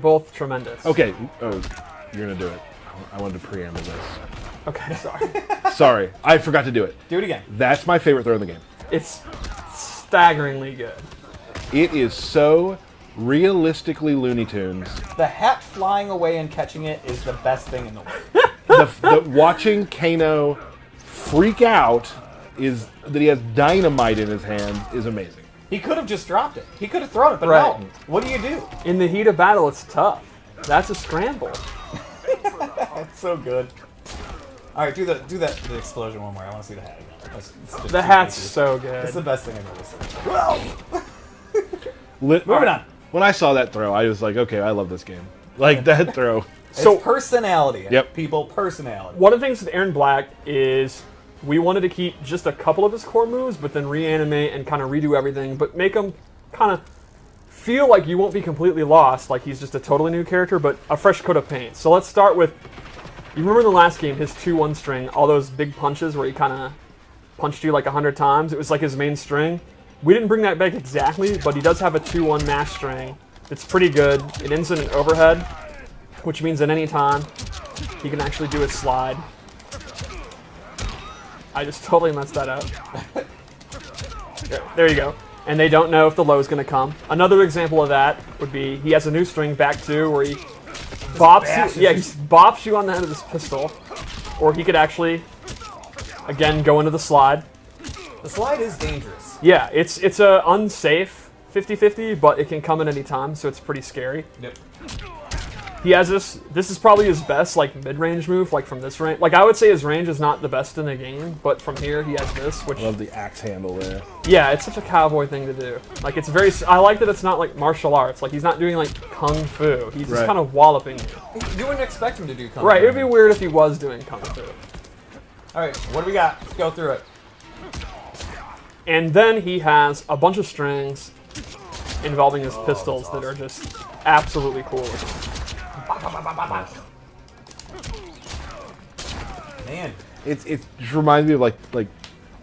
both tremendous. Okay. Oh, you're going to do it. I wanted to preamble this. Okay, sorry. Sorry. I forgot to do it. Do it again. That's my favorite throw in the game. It's staggeringly good. It is so realistically Looney Tunes. The hat flying away and catching it is the best thing in the world. Watching Kano freak out is that he has dynamite in his hand is amazing. He could have just dropped it. He could have thrown it, but Right. no. What do you do? In the heat of battle, it's tough. That's a scramble. That's so good. All right, do the explosion one more. I want to see the hat again. It's just The too hat's crazy. so good. It's the best thing I've ever seen. Whoa! Moving on. When I saw that throw, I was like, okay, I love this game. Like that throw. So- It's personality. Yep. People, personality. One of the things with Erron Black is we wanted to keep just a couple of his core moves, but then reanimate and kind of redo everything, but make him kind of feel like you won't be completely lost, like he's just a totally new character, but a fresh coat of paint. So let's start with, you remember in the last game, his 2-1 string, all those big punches where he kind of punched you like 100 times. It was like his main string. We didn't bring that back exactly, but he does have a 2-1 mash string. It's pretty good. It ends in an overhead, which means at any time he can actually do a slide. I just totally messed that up. There you go. And they don't know if the low is going to come. Another example of that would be he has a new string back two where he bops you. Yeah, he bops you on the head of his pistol. Or he could actually, again, go into the slide. The slide is dangerous. Yeah, it's a unsafe 50-50, but it can come at any time, so it's pretty scary. Yep. He has this is probably his best, like, mid-range move, like, from this range. Like, I would say his range is not the best in the game, but from here, he has this, which... Love the axe handle there. Yeah, it's such a cowboy thing to do. Like, it's very... I like that it's not, like, martial arts. Like, he's not doing, like, kung fu. He's just kind of walloping you. You wouldn't expect him to do kung fu. Right, it would be weird if he was doing kung fu. All right, what do we got? Let's go through it. And then he has a bunch of strings involving his pistols that are just absolutely cool looking. Man. It just reminds me of like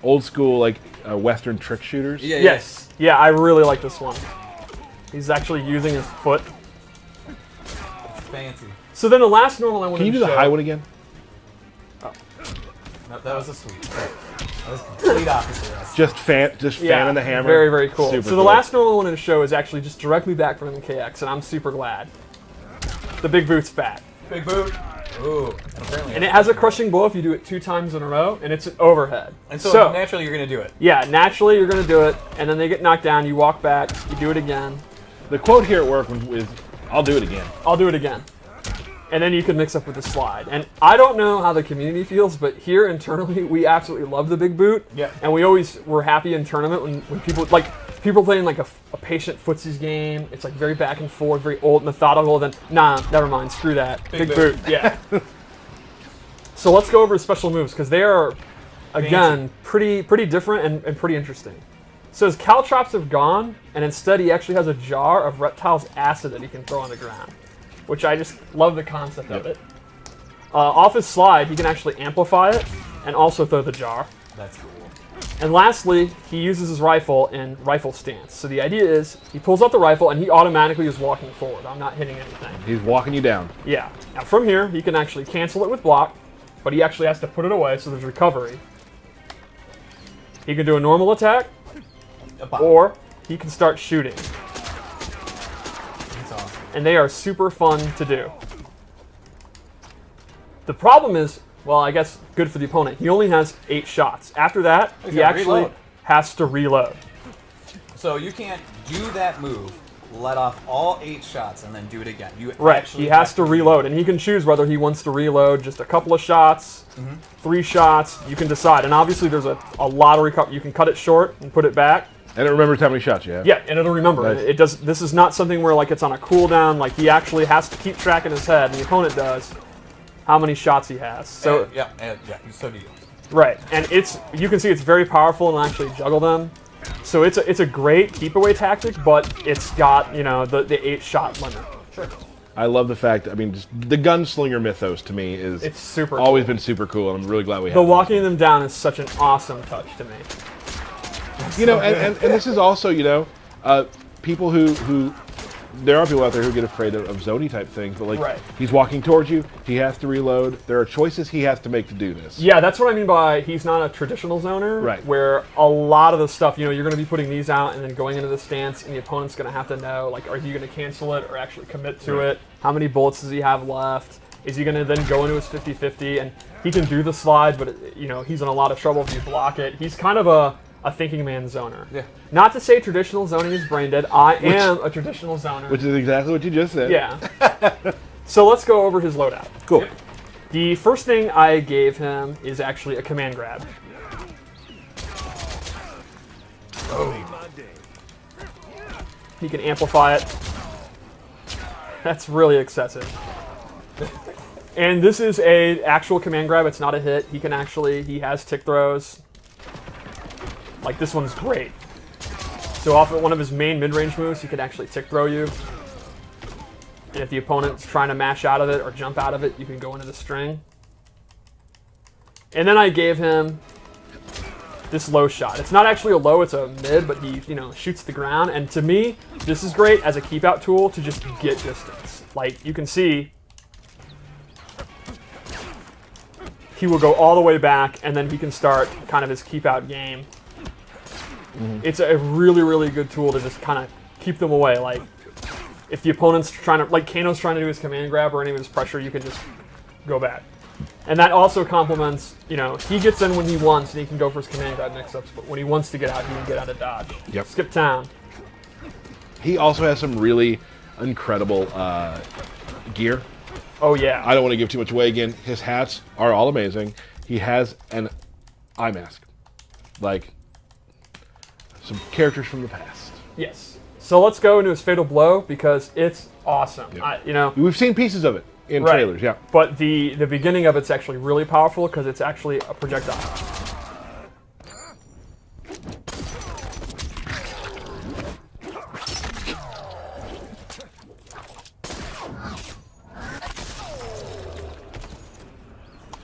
old school like Western trick shooters. Yeah, Yes. Yeah, I really like this one. He's actually using his foot. It's fancy. So then the last normal I wanted Can you to do the show... high one again? No, that was a sweep. That was complete opposite of us. Just fanning the hammer. Very, very cool. Super So the cool. last normal I wanted to show is actually just directly back from MKX, and I'm super glad. The big boot's back. Big boot. Ooh. And it has a crushing blow if you do it 2 times in a row, and it's an overhead. And so naturally you're going to do it. Yeah, naturally you're going to do it, and then they get knocked down, you walk back, you do it again. The quote here at work is, "I'll do it again." I'll do it again. And then you can mix up with the slide. And I don't know how the community feels, but here internally, we absolutely love the big boot. Yeah. And we always were happy in tournament when people, like, people playing like a patient footsies game. It's like very back and forth, very old, methodical. Then, nah, never mind, screw that. Big boot. Yeah. So let's go over his special moves, because they are, again, pretty different and pretty interesting. So his caltrops have gone, and instead he actually has a jar of Reptile's acid that he can throw on the ground, which I just love the concept of it. Off his slide, he can actually amplify it and also throw the jar. That's cool. And lastly, he uses his rifle in rifle stance. So the idea is he pulls out the rifle and he automatically is walking forward. I'm not hitting anything. He's walking you down. Yeah. Now from here, he can actually cancel it with block, but he actually has to put it away, so there's recovery. He can do a normal attack, or he can start shooting. That's awesome. And they are super fun to do. The problem is, well, I guess good for the opponent. He only has 8 shots. After that, he actually reload. has to reload. So you can't do that move, let off all 8 shots, and then do it again. You Right, actually he has have to reload, and he can choose whether he wants to reload just a couple of shots, 3 shots, you can decide. And obviously there's a lot of recovery. You can cut it short and put it back. And it remembers how many shots you have. Yeah, and it'll remember. Nice. It does. This is not something where like it's on a cooldown. Like he actually has to keep track in his head, and the opponent does, how many shots he has. So yeah, so do you. right, and you can see it's very powerful and actually juggle them. So it's a great keep away tactic, but it's got the 8-shot limit. Sure. I love the fact. I mean, just the gunslinger mythos to me is It's super. always cool. been super cool, and I'm really glad we have. The it. walking them down is such an awesome touch to me. and this is also, people who there are people out there who get afraid of zony type things, but like Right. he's walking towards you, he has to reload. There are choices he has to make to do this. Yeah, that's what I mean by he's not a traditional zoner. Right. Where a lot of the stuff, you're going to be putting these out and then going into the stance, and the opponent's going to have to know, like, are you going to cancel it or actually commit to it? How many bullets does he have left? Is he going to then go into his 50-50? And he can do the slide, but, he's in a lot of trouble if you block it. He's kind of a thinking man zoner. Yeah. Not to say traditional zoning is brain dead. I am a traditional zoner. Which is exactly what you just said. Yeah. So let's go over his loadout. Cool. Yep. The first thing I gave him is actually a command grab. He can amplify it. That's really excessive. And this is a actual command grab. It's not a hit. He has tick throws. Like, this one's great. So off of one of his main mid-range moves, he can actually tick throw you. And if the opponent's trying to mash out of it or jump out of it, you can go into the string. And then I gave him this low shot. It's not actually a low, it's a mid, but he, shoots the ground. And to me, this is great as a keep out tool to just get distance. Like, you can see he will go all the way back, and then he can start kind of his keep out game. Mm-hmm. It's a really, really good tool to just kind of keep them away. Like, if the opponent's trying to, like Kano's trying to do his command grab or any of his pressure, you can just go back. And that also complements, he gets in when he wants, and he can go for his command grab next up, but when he wants to get out, he can get out of dodge. Yep. Skip town. He also has some really incredible gear. Oh, yeah. I don't want to give too much away again. His hats are all amazing. He has an eye mask. Like, some characters from the past. Yes. So let's go into his Fatal Blow, because it's awesome. Yep. We've seen pieces of it in Right. trailers, yeah. But the beginning of it's actually really powerful, because it's actually a projectile.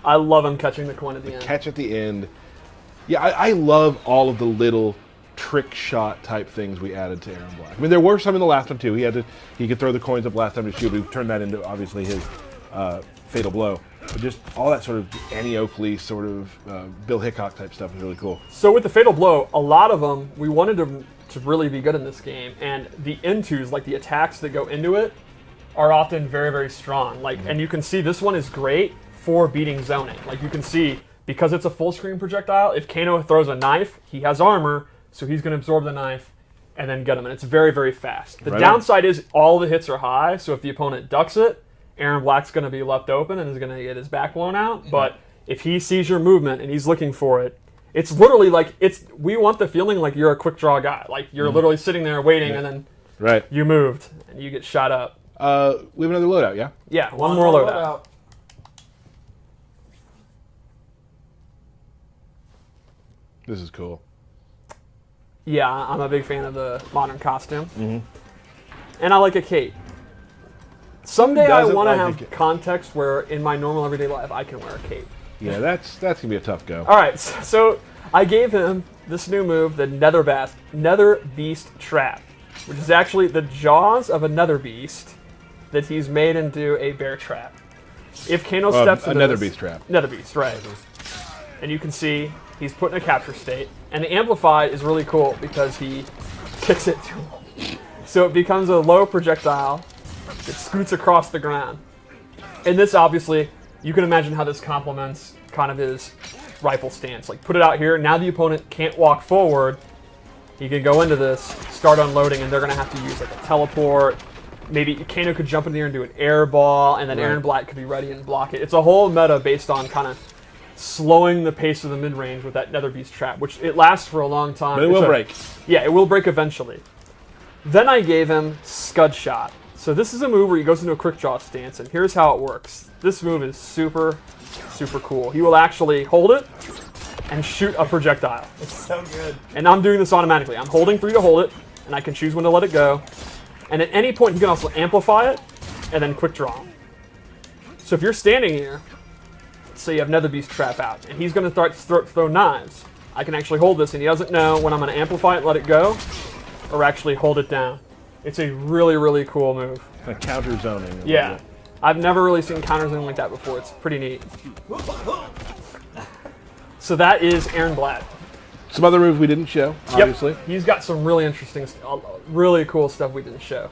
I love him catching the coin at the end. Catch at the end. Yeah, I love all of the little trick shot type things we added to Erron Black. I mean, there were some in the last one too. He could throw the coins up last time to shoot. We turned that into obviously his Fatal Blow. But just all that sort of Annie Oakley sort of Bill Hickok type stuff is really cool. So with the Fatal Blow, a lot of them we wanted to really be good in this game, and the intos, like the attacks that go into it, are often very, very strong. Like, and you can see this one is great for beating zoning. Like, you can see, because it's a full screen projectile, if Kano throws a knife, he has armor, so he's going to absorb the knife and then get him, and it's very, very fast. The downside is all the hits are high, so if the opponent ducks it, Erron Black's going to be left open and is going to get his back blown out. But if he sees your movement and he's looking for it, it's literally like, we want the feeling like you're a quick draw guy. Like, you're literally sitting there waiting, and then you moved and you get shot up. We have another loadout, yeah? Yeah, one more loadout. This is cool. Yeah, I'm a big fan of the modern costume. Mm-hmm. And I like a cape. Someday I want to have context where in my normal everyday life I can wear a cape. Yeah, that's going to be a tough go. All right, so I gave him this new move, the Nether Beast Trap, which is actually the jaws of a Nether Beast that he's made into a bear trap. If Kano steps into Nether Beast trap. Nether Beast, right. And you can see he's put in a capture state. And the Amplify is really cool because he kicks it to him. So it becomes a low projectile that scoots across the ground. And this, obviously, you can imagine how this complements kind of his rifle stance. Like, put it out here. Now the opponent can't walk forward. He can go into this, start unloading, and they're going to have to use like a teleport. Maybe Kano could jump in there and do an air ball, and then Erron Black could be ready and block it. It's a whole meta based on kind of slowing the pace of the mid-range with that Nether Beast Trap, which it lasts for a long time. But it will break. Yeah, it will break eventually. Then I gave him Scud Shot. So this is a move where he goes into a quick draw stance, and here's how it works. This move is super, super cool. He will actually hold it and shoot a projectile. It's so good. And I'm doing this automatically. I'm holding 3 to hold it, and I can choose when to let it go. And at any point, he can also amplify it and then quick draw. So if you're standing here, say you have Nether Beast Trap out, and he's going to start to throw knives, I can actually hold this, and he doesn't know when I'm going to amplify it, let it go, or actually hold it down. It's a really, really cool move. Kind of counter zoning. a little Yeah. bit. I've never really seen counter zoom like that before. It's pretty neat. So that is Erron Blatt. Some other moves we didn't show, obviously. Yep. He's got some really interesting, really cool stuff we didn't show.